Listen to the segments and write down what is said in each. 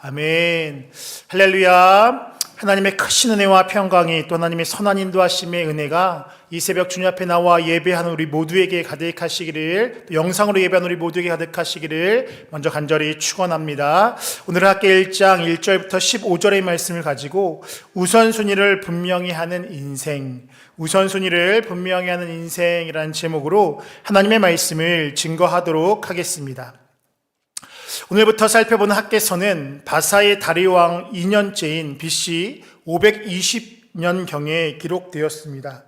아멘. 할렐루야. 하나님의 크신 은혜와 평강이 또 하나님의 선한 인도하심의 은혜가 이 새벽 주님 앞에 나와 예배하는 우리 모두에게 가득하시기를, 또 영상으로 예배하는 우리 모두에게 가득하시기를 먼저 간절히 축원합니다. 오늘 학계 1장 1절부터 15절의 말씀을 가지고 우선순위를 분명히 하는 인생, 우선순위를 분명히 하는 인생이라는 제목으로 하나님의 말씀을 증거하도록 하겠습니다. 오늘부터 살펴보는 학개서는 바사의 다리왕 2년째인 BC 520년경에 기록되었습니다.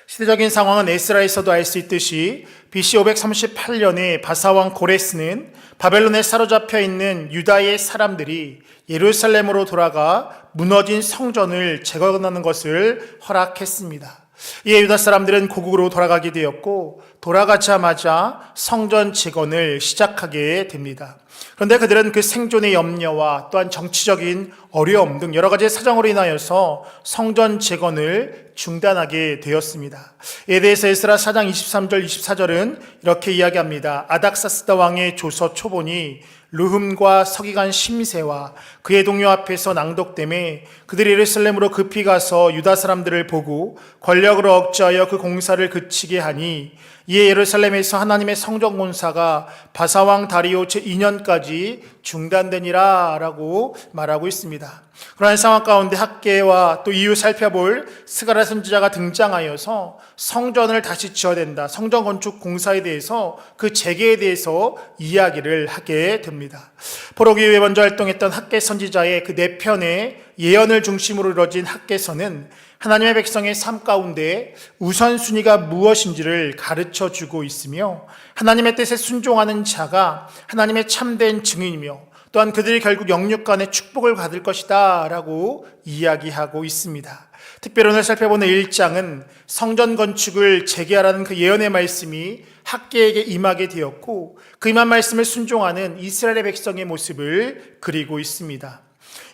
시대적인 상황은 에스라에서도 알 수 있듯이 BC 538년에 바사왕 고레스는 바벨론에 사로잡혀 있는 유다의 사람들이 예루살렘으로 돌아가 무너진 성전을 재건하는 것을 허락했습니다. 이에 유다 사람들은 고국으로 돌아가게 되었고, 돌아가자마자 성전 재건을 시작하게 됩니다. 그런데 그들은 그 생존의 염려와 또한 정치적인 어려움 등 여러 가지 사정으로 인하여서 성전 재건을 중단하게 되었습니다. 이에 대해서 에스라 4장 23절 24절은 이렇게 이야기합니다. 아닥사스다 왕의 조서 초본이 르흠과 서기관 심세와 그의 동료 앞에서 낭독되매 그들이 예루살렘으로 급히 가서 유다 사람들을 보고 권력으로 억제하여 그 공사를 그치게 하니, 이에 예루살렘에서 하나님의 성전 공사가 바사왕 다리오 제2년까지 중단되니라 라고 말하고 있습니다. 그러한 상황 가운데 학개와 또 이후 살펴볼 스가랴 선지자가 등장하여서 성전을 다시 지어야 된다, 성전 건축 공사에 대해서 그 재개에 대해서 이야기를 하게 됩니다. 포로기 이후에 먼저 활동했던 학개 선지자의 그 네 편의 예언을 중심으로 이루어진 학개서는 하나님의 백성의 삶 가운데 우선순위가 무엇인지를 가르쳐주고 있으며, 하나님의 뜻에 순종하는 자가 하나님의 참된 증인이며 또한 그들이 결국 영육간의 축복을 받을 것이다 라고 이야기하고 있습니다. 특별히 오늘 살펴보는 1장은 성전 건축을 재개하라는 그 예언의 말씀이 학개에게 임하게 되었고, 그 임한 말씀을 순종하는 이스라엘의 백성의 모습을 그리고 있습니다.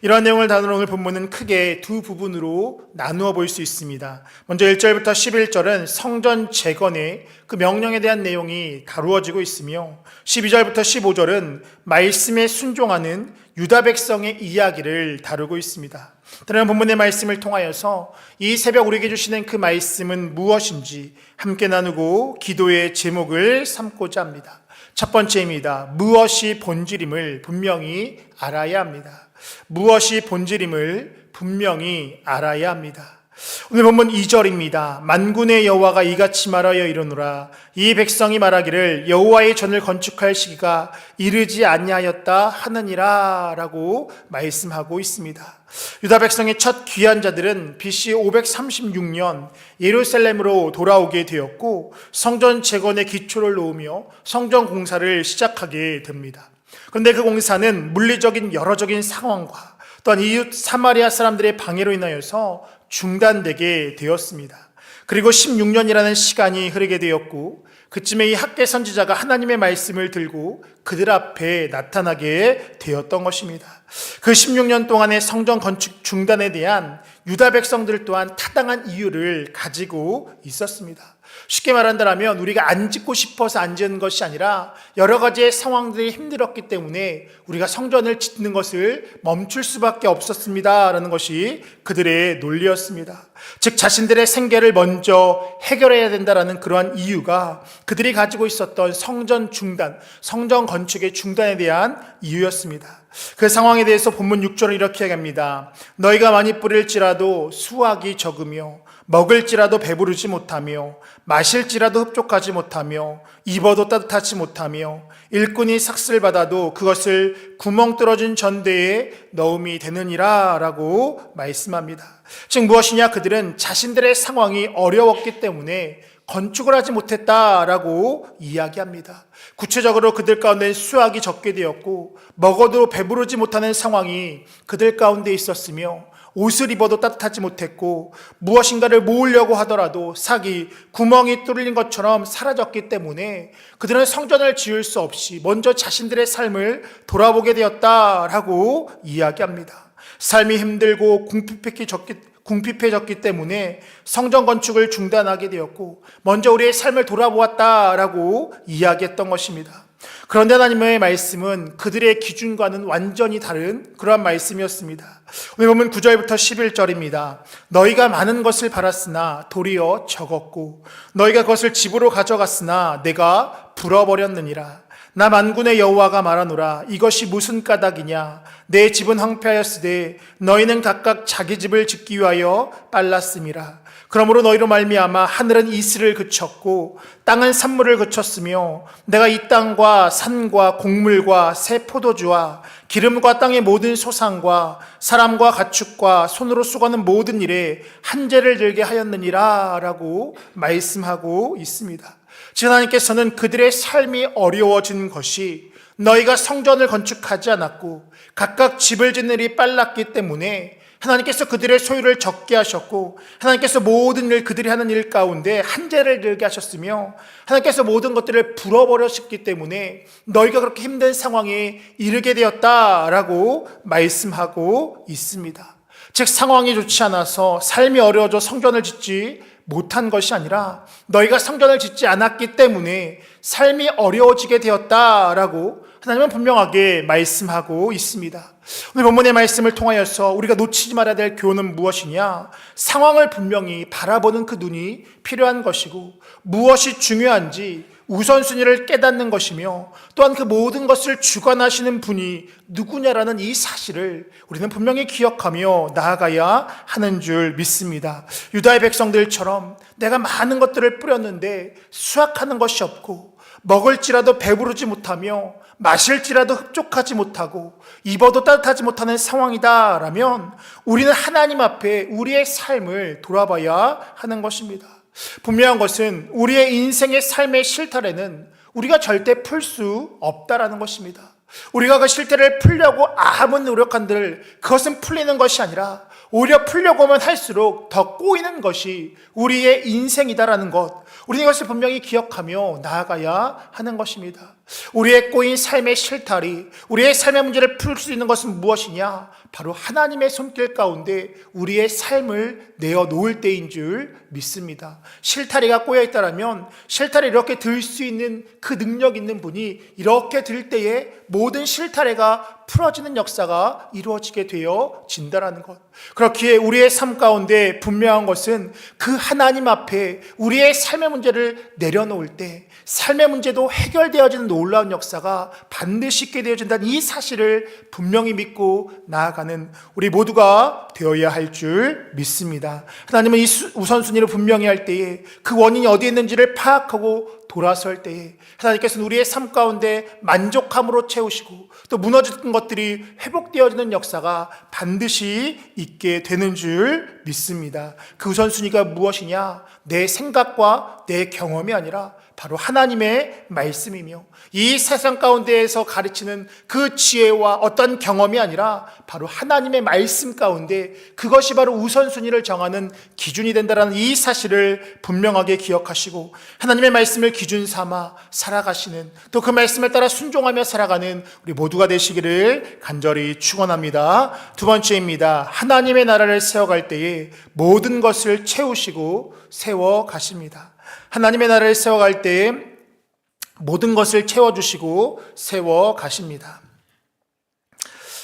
이러한 내용을 다루는 오늘 본문은 크게 두 부분으로 나누어 볼 수 있습니다. 먼저 1절부터 11절은 성전 재건의 그 명령에 대한 내용이 다루어지고 있으며, 12절부터 15절은 말씀에 순종하는 유다 백성의 이야기를 다루고 있습니다. 그러나 본문의 말씀을 통하여서 이 새벽 우리에게 주시는 그 말씀은 무엇인지 함께 나누고 기도의 제목을 삼고자 합니다. 첫 번째입니다. 무엇이 본질임을 분명히 알아야 합니다. 무엇이 본질임을 분명히 알아야 합니다. 오늘 본문 2절입니다. 만군의 여호와가 이같이 말하여 이르노라. 이 백성이 말하기를 여호와의 전을 건축할 시기가 이르지 아니하였다 하느니라 라고 말씀하고 있습니다. 유다 백성의 첫 귀한 자들은 BC 536년 예루살렘으로 돌아오게 되었고, 성전 재건의 기초를 놓으며 성전 공사를 시작하게 됩니다. 그런데 그 공사는 물리적인 여러적인 상황과 또한 이웃 사마리아 사람들의 방해로 인하여서 중단되게 되었습니다. 그리고 16년이라는 시간이 흐르게 되었고, 그쯤에 이 학개 선지자가 하나님의 말씀을 들고 그들 앞에 나타나게 되었던 것입니다. 그 16년 동안의 성전 건축 중단에 대한 유다 백성들 또한 타당한 이유를 가지고 있었습니다. 쉽게 말한다면 우리가 안 짓고 싶어서 안 짓는 것이 아니라 여러 가지의 상황들이 힘들었기 때문에 우리가 성전을 짓는 것을 멈출 수밖에 없었습니다 라는 것이 그들의 논리였습니다. 즉 자신들의 생계를 먼저 해결해야 된다라는 그러한 이유가 그들이 가지고 있었던 성전 중단, 성전 건축의 중단에 대한 이유였습니다. 그 상황에 대해서 본문 6절을 이렇게 얘기합니다. 너희가 많이 뿌릴지라도 수확이 적으며 먹을지라도 배부르지 못하며 마실지라도 흡족하지 못하며 입어도 따뜻하지 못하며 일꾼이 삭슬 받아도 그것을 구멍 뚫어진 전대에 넣음이 되느니라 라고 말씀합니다. 즉 무엇이냐, 그들은 자신들의 상황이 어려웠기 때문에 건축을 하지 못했다라고 이야기합니다. 구체적으로 그들 가운데 수확이 적게 되었고 먹어도 배부르지 못하는 상황이 그들 가운데 있었으며, 옷을 입어도 따뜻하지 못했고 무엇인가를 모으려고 하더라도 삭이 구멍이 뚫린 것처럼 사라졌기 때문에 그들은 성전을 지을 수 없이 먼저 자신들의 삶을 돌아보게 되었다라고 이야기합니다. 삶이 힘들고 궁핍해졌기 때문에 성전 건축을 중단하게 되었고 먼저 우리의 삶을 돌아보았다라고 이야기했던 것입니다. 그런데 하나님의 말씀은 그들의 기준과는 완전히 다른 그러한 말씀이었습니다. 오늘 보면 9절부터 11절입니다. 너희가 많은 것을 바랐으나 도리어 적었고 너희가 그것을 집으로 가져갔으나 내가 불어버렸느니라. 나 만군의 여호와가 말하노라. 이것이 무슨 까닭이냐? 내 집은 황폐하였으되 너희는 각각 자기 집을 짓기 위하여 빨랐음이라. 그러므로 너희로 말미암아 하늘은 이슬을 그쳤고 땅은 산물을 그쳤으며 내가 이 땅과 산과 곡물과 새 포도주와 기름과 땅의 모든 소산과 사람과 가축과 손으로 수고하는 모든 일에 한재를 들게 하였느니라 라고 말씀하고 있습니다. 하나님께서는 그들의 삶이 어려워진 것이 너희가 성전을 건축하지 않았고 각각 집을 짓는 일이 빨랐기 때문에 하나님께서 그들의 소유를 적게 하셨고 하나님께서 모든 일 그들이 하는 일 가운데 한재를 들게 하셨으며 하나님께서 모든 것들을 불어버렸기 때문에 너희가 그렇게 힘든 상황에 이르게 되었다라고 말씀하고 있습니다. 즉 상황이 좋지 않아서 삶이 어려워져 성전을 짓지 못한 것이 아니라 너희가 성전을 짓지 않았기 때문에 삶이 어려워지게 되었다라고 하나님은 분명하게 말씀하고 있습니다. 오늘 본문의 말씀을 통하여서 우리가 놓치지 말아야 될 교훈은 무엇이냐? 상황을 분명히 바라보는 그 눈이 필요한 것이고 무엇이 중요한지 우선순위를 깨닫는 것이며 또한 그 모든 것을 주관하시는 분이 누구냐라는 이 사실을 우리는 분명히 기억하며 나아가야 하는 줄 믿습니다. 유다의 백성들처럼 내가 많은 것들을 뿌렸는데 수확하는 것이 없고 먹을지라도 배부르지 못하며 마실지라도 흡족하지 못하고 입어도 따뜻하지 못하는 상황이다라면 우리는 하나님 앞에 우리의 삶을 돌아봐야 하는 것입니다. 분명한 것은 우리의 인생의 삶의 실타래는 우리가 절대 풀 수 없다라는 것입니다. 우리가 그 실태를 풀려고 아무리 노력한들 그것은 풀리는 것이 아니라 오히려 풀려고 하면 할수록 더 꼬이는 것이 우리의 인생이다라는 것, 우리는 이것을 분명히 기억하며 나아가야 하는 것입니다. 우리의 꼬인 삶의 실타리, 우리의 삶의 문제를 풀 수 있는 것은 무엇이냐? 바로 하나님의 손길 가운데 우리의 삶을 내어놓을 때인 줄 믿습니다. 실타리가 꼬여있다면 실타리 이렇게 들 수 있는 그 능력 있는 분이 이렇게 들 때에 모든 실타래가 풀어지는 역사가 이루어지게 되어진다는 것. 그렇기에 우리의 삶 가운데 분명한 것은 그 하나님 앞에 우리의 삶의 문제를 내려놓을 때 삶의 문제도 해결되어지는 놀라운 역사가 반드시 있게 되어진다는 이 사실을 분명히 믿고 나아가는 우리 모두가 되어야 할 줄 믿습니다. 하나님은 이 우선순위를 분명히 할 때에 그 원인이 어디에 있는지를 파악하고 돌아설 때에 하나님께서는 우리의 삶 가운데 만족함으로 채우시고 또 무너졌던 것들이 회복되어지는 역사가 반드시 있게 되는 줄 믿습니다. 그 우선순위가 무엇이냐? 내 생각과 내 경험이 아니라 바로 하나님의 말씀이며 이 세상 가운데에서 가르치는 그 지혜와 어떤 경험이 아니라 바로 하나님의 말씀 가운데 그것이 바로 우선순위를 정하는 기준이 된다는 이 사실을 분명하게 기억하시고 하나님의 말씀을 기준 삼아 살아가시는 또 그 말씀을 따라 순종하며 살아가는 우리 모두가 되시기를 간절히 축원합니다. 두 번째입니다. 하나님의 나라를 세워갈 때에 모든 것을 채우시고 세워가십니다. 하나님의 나라를 세워갈 때에 모든 것을 채워주시고 세워가십니다.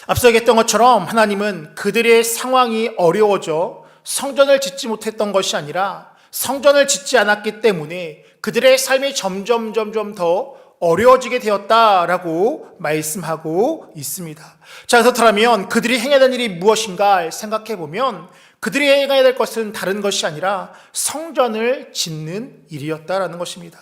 앞서 얘기했던 것처럼 하나님은 그들의 상황이 어려워져 성전을 짓지 못했던 것이 아니라 성전을 짓지 않았기 때문에 그들의 삶이 점점 더 어려워지게 되었다라고 말씀하고 있습니다. 자, 그렇다면 그들이 행해야 될 일이 무엇인가 생각해 보면 그들이 행해야 될 것은 다른 것이 아니라 성전을 짓는 일이었다라는 것입니다.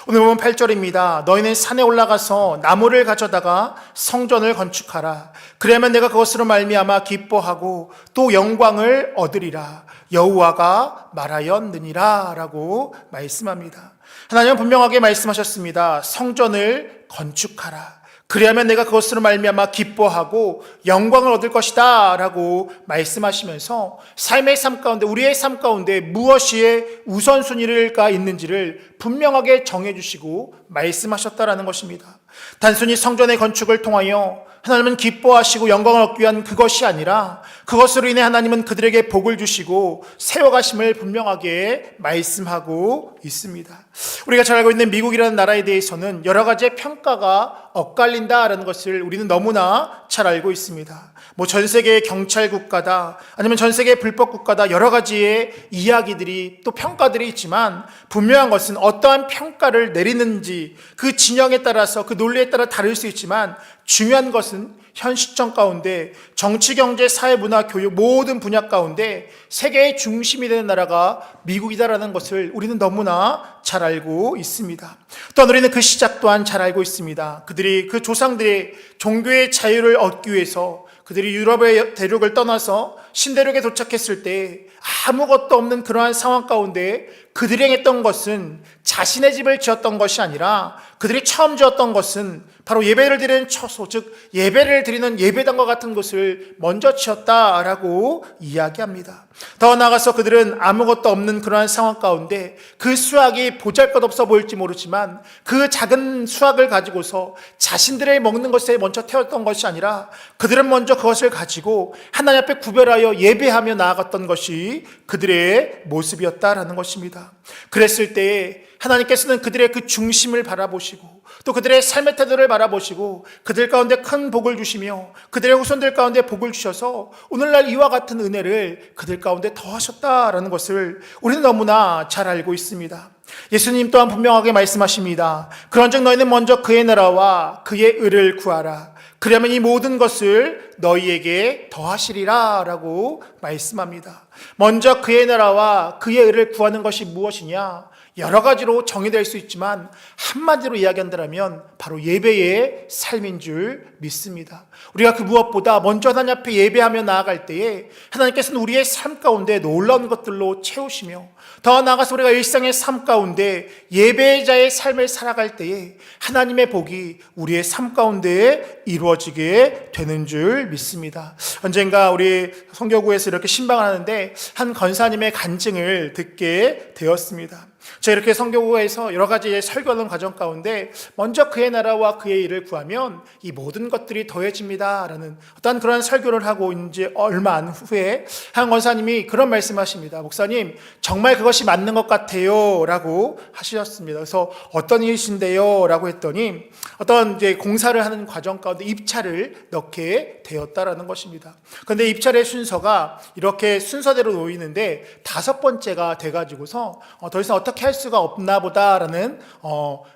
오늘 보면 8절입니다. 너희는 산에 올라가서 나무를 가져다가 성전을 건축하라. 그러면 내가 그것으로 말미암아 기뻐하고 또 영광을 얻으리라. 여호와가 말하였느니라 라고 말씀합니다. 하나님은 분명하게 말씀하셨습니다. 성전을 건축하라. 그리하면 내가 그것으로 말미암아 기뻐하고 영광을 얻을 것이다 라고 말씀하시면서 삶의 삶 가운데 우리의 삶 가운데 무엇이 우선순위가 있는지를 분명하게 정해주시고 말씀하셨다라는 것입니다. 단순히 성전의 건축을 통하여 하나님은 기뻐하시고 영광을 얻기 위한 그것이 아니라 그것으로 인해 하나님은 그들에게 복을 주시고 세워가심을 분명하게 말씀하고 있습니다. 우리가 잘 알고 있는 미국이라는 나라에 대해서는 여러 가지의 평가가 엇갈린다라는 것을 우리는 너무나 잘 알고 있습니다. 전 세계의 경찰 국가다, 아니면 전 세계의 불법 국가다, 여러 가지의 이야기들이 또 평가들이 있지만 분명한 것은 어떠한 평가를 내리는지 그 진영에 따라서 그 논리에 따라 다를 수 있지만 중요한 것은 현 시점 가운데 정치, 경제, 사회, 문화, 교육 모든 분야 가운데 세계의 중심이 되는 나라가 미국이다라는 것을 우리는 너무나 잘 알고 있습니다. 또한 우리는 그 시작 또한 잘 알고 있습니다. 그들이 그 조상들의 종교의 자유를 얻기 위해서 그들이 유럽의 대륙을 떠나서 신대륙에 도착했을 때 아무것도 없는 그러한 상황 가운데 그들이 행했던 것은 자신의 집을 지었던 것이 아니라 그들이 처음 지었던 것은 바로 예배를 드리는 처소, 즉 예배를 드리는 예배당과 같은 곳을 먼저 지었다라고 이야기합니다. 더 나아가서 그들은 아무것도 없는 그러한 상황 가운데 그 수확이 보잘것없어 보일지 모르지만 그 작은 수확을 가지고서 자신들의 먹는 것에 먼저 태웠던 것이 아니라 그들은 먼저 그것을 가지고 하나님 앞에 구별하여 예배하며 나아갔던 것이 그들의 모습이었다라는 것입니다. 그랬을 때 하나님께서는 그들의 그 중심을 바라보시고 또 그들의 삶의 태도를 바라보시고 그들 가운데 큰 복을 주시며 그들의 후손들 가운데 복을 주셔서 오늘날 이와 같은 은혜를 그들 가운데 더하셨다라는 것을 우리는 너무나 잘 알고 있습니다. 예수님 또한 분명하게 말씀하십니다. 그런즉 너희는 먼저 그의 나라와 그의 의를 구하라. 그러면 이 모든 것을 너희에게 더하시리라 라고 말씀합니다. 먼저 그의 나라와 그의 의를 구하는 것이 무엇이냐? 여러 가지로 정의될 수 있지만 한마디로 이야기한다면 바로 예배의 삶인 줄 믿습니다. 우리가 그 무엇보다 먼저 하나님 앞에 예배하며 나아갈 때에 하나님께서는 우리의 삶 가운데 놀라운 것들로 채우시며 더 나아가서 우리가 일상의 삶 가운데 예배자의 삶을 살아갈 때에 하나님의 복이 우리의 삶 가운데 이루어지게 되는 줄 믿습니다. 언젠가 우리 선교구에서 이렇게 신방을 하는데 한 권사님의 간증을 듣게 되었습니다. 제가 이렇게 선교구에서 여러 가지 설교하는 과정 가운데 먼저 그의 나라와 그의 일을 구하면 이 모든 것들이 더해집니다 라는 어떤 그런 설교를 하고 이제 얼마 안 후에 한 권사님이 그런 말씀하십니다. 목사님, 정말 그것이 맞는 것 같아요 라고 하셨습니다. 그래서 어떤 일이신데요 라고 했더니 어떤 이제 공사를 하는 과정 가운데 입찰을 넣게 되었다라는 것입니다. 그런데 입찰의 순서가 이렇게 순서대로 놓이는데 5번째가 돼가지고서 더 이상 어떻게 할 수가 없나 보다라는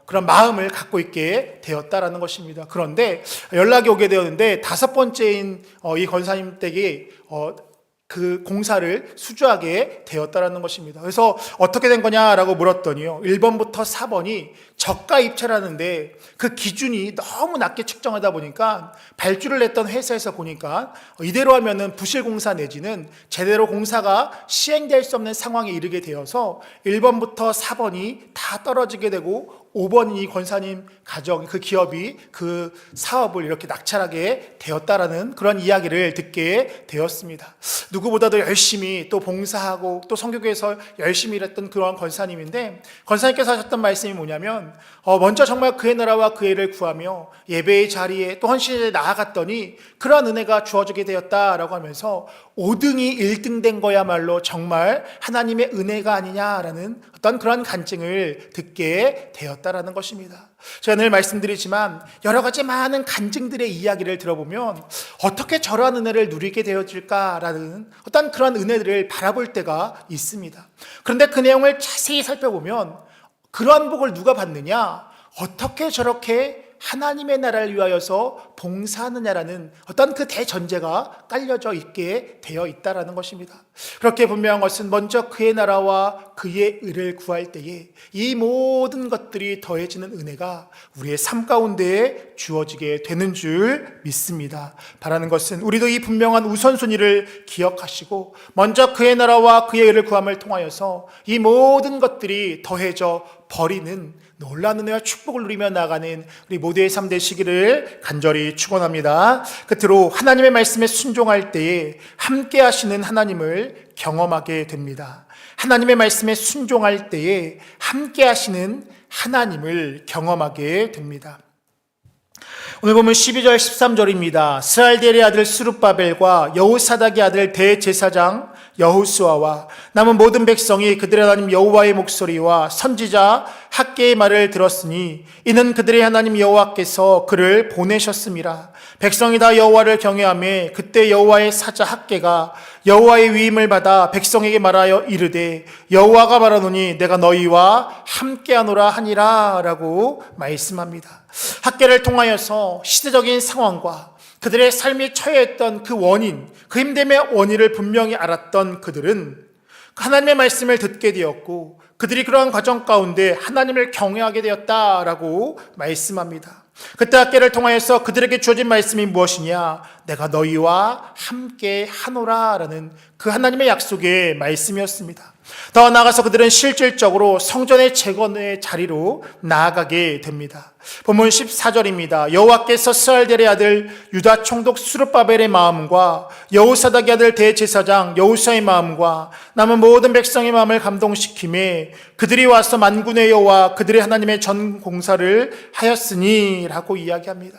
그런 마음을 갖고 있게 되었다라는 것입니다. 그런데 연락이 오게 되었는데 5번째인 이 권사님 댁이 그 공사를 수주하게 되었다라는 것입니다. 그래서 어떻게 된 거냐라고 물었더니요, 1번부터 4번이 저가 입찰하는데 그 기준이 너무 낮게 측정하다 보니까 발주를 냈던 회사에서 보니까 이대로 하면은 부실 공사 내지는 제대로 공사가 시행될 수 없는 상황에 이르게 되어서 1번부터 4번이 다 떨어지게 되고 5번이 권사님 가정, 그 기업이 그 사업을 이렇게 낙찰하게 되었다라는 그런 이야기를 듣게 되었습니다. 누구보다도 열심히 또 봉사하고 또 선교교에서 열심히 일했던 그런 권사님인데, 권사님께서 하셨던 말씀이 뭐냐면 먼저 정말 그의 나라와 그의 일을 구하며 예배의 자리에 또 헌신에 나아갔더니 그러한 은혜가 주어지게 되었다라고 하면서 5등이 1등 된 거야말로 정말 하나님의 은혜가 아니냐라는 어떤 그런 간증을 듣게 되었다라는 것입니다. 제가 늘 말씀드리지만 여러 가지 많은 간증들의 이야기를 들어보면 어떻게 저러한 은혜를 누리게 되어질까라는 어떤 그런 은혜들을 바라볼 때가 있습니다. 그런데 그 내용을 자세히 살펴보면 그러한 복을 누가 받느냐? 어떻게 저렇게 하나님의 나라를 위하여서 봉사하느냐라는 어떤 그 대전제가 깔려져 있게 되어 있다라는 것입니다. 그렇게 분명한 것은 먼저 그의 나라와 그의 의를 구할 때에 이 모든 것들이 더해지는 은혜가 우리의 삶 가운데 주어지게 되는 줄 믿습니다. 바라는 것은 우리도 이 분명한 우선순위를 기억하시고 먼저 그의 나라와 그의 의를 구함을 통하여서 이 모든 것들이 더해져 버리는 놀라운 은혜와 축복을 누리며 나가는 우리 모두의 삶 되시기를 간절히 축원합니다. 끝으로 하나님의 말씀에 순종할 때에 함께 하시는 하나님을 경험하게 됩니다. 하나님의 말씀에 순종할 때에 함께 하시는 하나님을 경험하게 됩니다. 오늘 보면 12절 13절입니다. 스알디엘의 아들 스룹바벨과 여호사닥의 아들 대제사장 여호수아와 남은 모든 백성이 그들의 하나님 여호와의 목소리와 선지자 학개의 말을 들었으니 이는 그들의 하나님 여호와께서 그를 보내셨음이라. 백성이 다 여호와를 경외하며 그때 여호와의 사자 학개가 여호와의 위임을 받아 백성에게 말하여 이르되 여호와가 말하노니 내가 너희와 함께하노라 하니라 라고 말씀합니다. 학개를 통하여서 시대적인 상황과 그들의 삶이 처해있던 그 원인, 그 힘듦의 원인을 분명히 알았던 그들은 하나님의 말씀을 듣게 되었고 그들이 그러한 과정 가운데 하나님을 경외하게 되었다라고 말씀합니다. 그때 학개를 통하여서 그들에게 주어진 말씀이 무엇이냐? 내가 너희와 함께 하노라 라는 그 하나님의 약속의 말씀이었습니다. 더 나아가서 그들은 실질적으로 성전의 재건의 자리로 나아가게 됩니다. 본문 14절입니다. 여호와께서 스알델의 아들 유다 총독 스룹바벨의 마음과 여호사닥의 아들 대제사장 여호수아의 마음과 남은 모든 백성의 마음을 감동시키매 그들이 와서 만군의 여호와 그들의 하나님의 전 공사를 하였으니 라고 이야기합니다.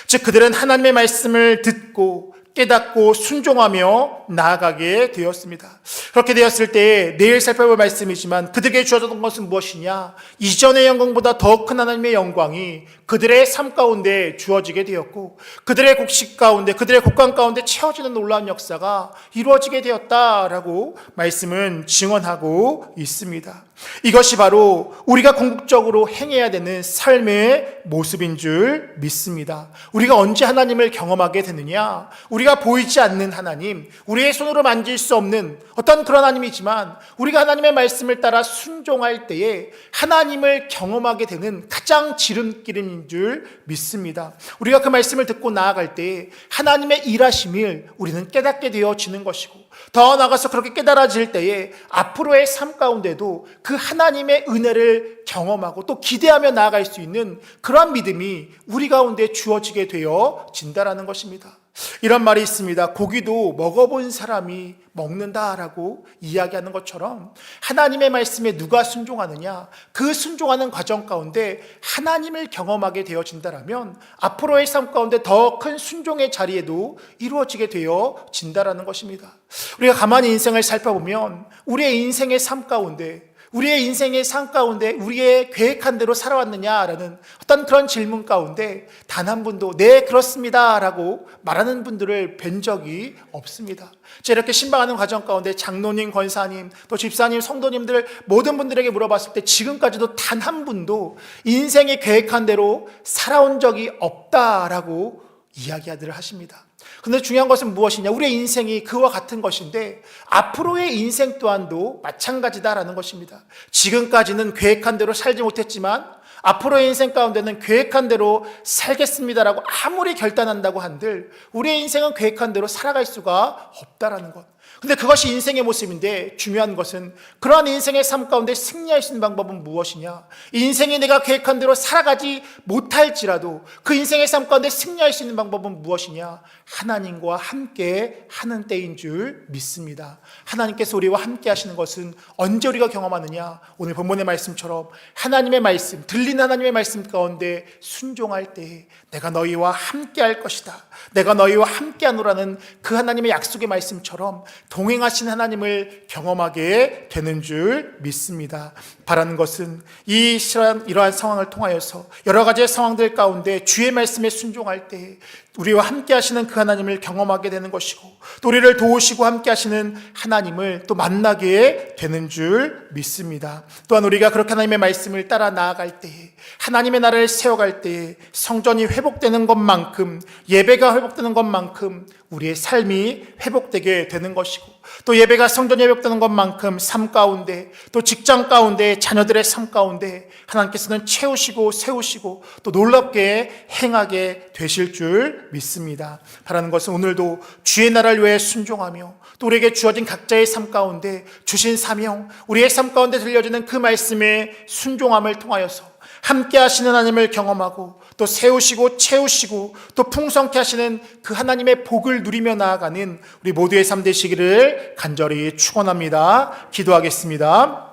즉 그들은 하나님의 말씀을 듣고 깨닫고 순종하며 나아가게 되었습니다. 그렇게 되었을 때 내일 살펴볼 말씀이지만 그들에게 주어졌던 것은 무엇이냐? 이전의 영광보다 더 큰 하나님의 영광이 그들의 삶 가운데 주어지게 되었고 그들의 곡식 가운데 그들의 곡간 가운데 채워지는 놀라운 역사가 이루어지게 되었다라고 말씀은 증언하고 있습니다. 이것이 바로 우리가 궁극적으로 행해야 되는 삶의 모습인 줄 믿습니다. 우리가 언제 하나님을 경험하게 되느냐? 우리가 보이지 않는 하나님, 우리의 손으로 만질 수 없는 어떤 그런 하나님이지만 우리가 하나님의 말씀을 따라 순종할 때에 하나님을 경험하게 되는 가장 지름길인 줄 믿습니다. 우리가 그 말씀을 듣고 나아갈 때에 하나님의 일하심을 우리는 깨닫게 되어지는 것이고 더 나아가서 그렇게 깨달아질 때에 앞으로의 삶 가운데도 그 하나님의 은혜를 경험하고 또 기대하며 나아갈 수 있는 그러한 믿음이 우리 가운데 주어지게 되어진다라는 것입니다. 이런 말이 있습니다. 고기도 먹어본 사람이 먹는다라고 이야기하는 것처럼 하나님의 말씀에 누가 순종하느냐, 그 순종하는 과정 가운데 하나님을 경험하게 되어진다라면 앞으로의 삶 가운데 더 큰 순종의 자리에도 이루어지게 되어진다라는 것입니다. 우리가 가만히 인생을 살펴보면 우리의 인생의 삶 가운데 우리의 인생의 삶 가운데 우리의 계획한 대로 살아왔느냐라는 어떤 그런 질문 가운데 단 한 분도 네 그렇습니다 라고 말하는 분들을 뵌 적이 없습니다. 제가 이렇게 신방하는 과정 가운데 장로님, 권사님, 또 집사님, 성도님들 모든 분들에게 물어봤을 때 지금까지도 단 한 분도 인생이 계획한 대로 살아온 적이 없다라고 이야기들 하십니다. 근데 중요한 것은 무엇이냐? 우리의 인생이 그와 같은 것인데 앞으로의 인생 또한도 마찬가지다라는 것입니다. 지금까지는 계획한 대로 살지 못했지만 앞으로의 인생 가운데는 계획한 대로 살겠습니다라고 아무리 결단한다고 한들 우리의 인생은 계획한 대로 살아갈 수가 없다라는 것. 근데 그것이 인생의 모습인데 중요한 것은 그러한 인생의 삶 가운데 승리할 수 있는 방법은 무엇이냐? 인생이 내가 계획한 대로 살아가지 못할지라도 그 인생의 삶 가운데 승리할 수 있는 방법은 무엇이냐? 하나님과 함께 하는 때인 줄 믿습니다. 하나님께서 우리와 함께 하시는 것은 언제 우리가 경험하느냐? 오늘 본문의 말씀처럼 하나님의 말씀, 들리는 하나님의 말씀 가운데 순종할 때 내가 너희와 함께 할 것이다. 내가 너희와 함께 하노라는 그 하나님의 약속의 말씀처럼 동행하신 하나님을 경험하게 되는 줄 믿습니다. 바라는 것은 이러한 상황을 통하여서 여러 가지의 상황들 가운데 주의 말씀에 순종할 때 우리와 함께 하시는 그 하나님을 경험하게 되는 것이고 또 우리를 도우시고 함께 하시는 하나님을 또 만나게 되는 줄 믿습니다. 또한 우리가 그렇게 하나님의 말씀을 따라 나아갈 때에 하나님의 나라를 세워갈 때에 성전이 회복되는 것만큼 예배가 회복되는 것만큼 우리의 삶이 회복되게 되는 것이고 또 예배가 성전이 회복되는 것만큼 삶 가운데 또 직장 가운데 자녀들의 삶 가운데 하나님께서는 채우시고 세우시고 또 놀랍게 행하게 되실 줄 믿습니다. 바라는 것은 오늘도 주의 나라를 위해 순종하며 또 우리에게 주어진 각자의 삶 가운데 주신 사명, 우리의 삶 가운데 들려지는 그 말씀의 순종함을 통하여서 함께 하시는 하나님을 경험하고 또 세우시고 채우시고 또 풍성케 하시는 그 하나님의 복을 누리며 나아가는 우리 모두의 삶 되시기를 간절히 축원합니다. 기도하겠습니다.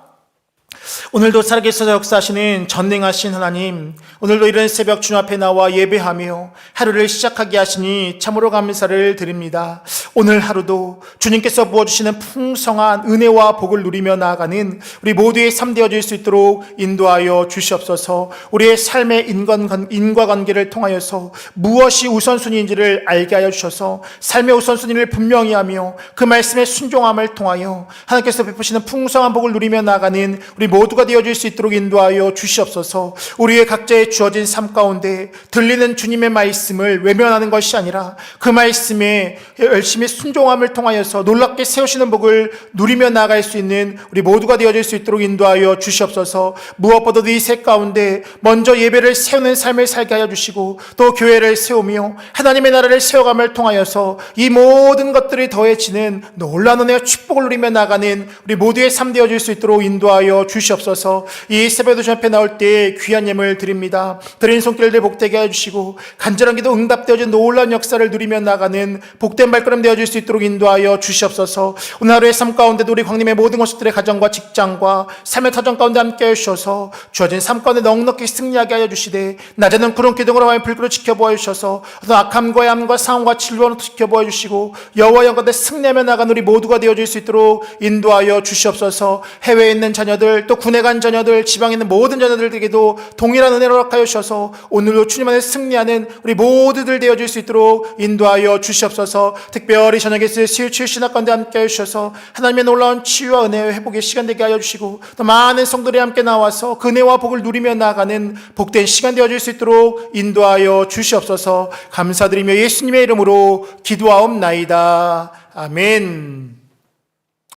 오늘도 살아계셔서 역사하시는 전능하신 하나님, 오늘도 이런 새벽 주님 앞에 나와 예배하며 하루를 시작하게 하시니 참으로 감사를 드립니다. 오늘 하루도 주님께서 부어주시는 풍성한 은혜와 복을 누리며 나아가는 우리 모두의 삶 되어질 수 있도록 인도하여 주시옵소서. 우리의 삶의 인과관계를 통하여서 무엇이 우선순위인지를 알게 하여 주셔서 삶의 우선순위를 분명히 하며 그 말씀의 순종함을 통하여 하나님께서 베푸시는 풍성한 복을 누리며 나아가는 우리 모두가 되어질 수 있도록 인도하여 주시옵소서. 우리의 각자의 주어진 삶 가운데 들리는 주님의 말씀을 외면하는 것이 아니라 그 말씀에 열심히 순종함을 통하여서 놀랍게 세우시는 복을 누리며 나아갈 수 있는 우리 모두가 되어질 수 있도록 인도하여 주시옵소서. 무엇보다도 이 새 가운데 먼저 예배를 세우는 삶을 살게 하여 주시고 또 교회를 세우며 하나님의 나라를 세워감을 통하여서 이 모든 것들이 더해지는 놀라운 은혜와 축복을 누리며 나아가는 우리 모두의 삶 되어질 수 있도록 인도하여 주시옵소서. 이 새벽 주님 앞에 나올 때 귀한 예물 드립니다. 드린 손길들 복되게 해주시고 간절한 기도 응답되어진 놀라운 역사를 누리며 나가는 복된 발걸음 되어질 수 있도록 인도하여 주시옵소서. 오늘 하루의 삶 가운데도 우리 광림의 모든 것들의 가정과 직장과 삶의 터전 가운데 함께 해주셔서 주어진 삶 가운데 넉넉히 승리하게 하여 주시되 낮에는 구름 기둥으로 하여 불길로 지켜보아 주셔서 어떤 악함과 야함과 상황과 질병으로 지켜보아 주시고 여호와 영광에 승리하며 나가는 우리 모두가 되어질 수 있도록 인도하여 주시옵소서. 해외에 있는 자녀들 또 군에 간 자녀들 지방에 있는 모든 자녀들에게도 동일한 은혜로 허락하여 주셔서 오늘도 주님 안에 승리하는 우리 모두들 되어질 수 있도록 인도하여 주시옵소서. 특별히 저녁에 쓸 치유 신학 가운데 함께 해주셔서 하나님의 놀라운 치유와 은혜와 회복의 시간 되게 하여 주시고 또 많은 성도들이 함께 나와서 그 은혜와 복을 누리며 나아가는 복된 시간 되어질 수 있도록 인도하여 주시옵소서. 감사드리며 예수님의 이름으로 기도하옵나이다. 아멘.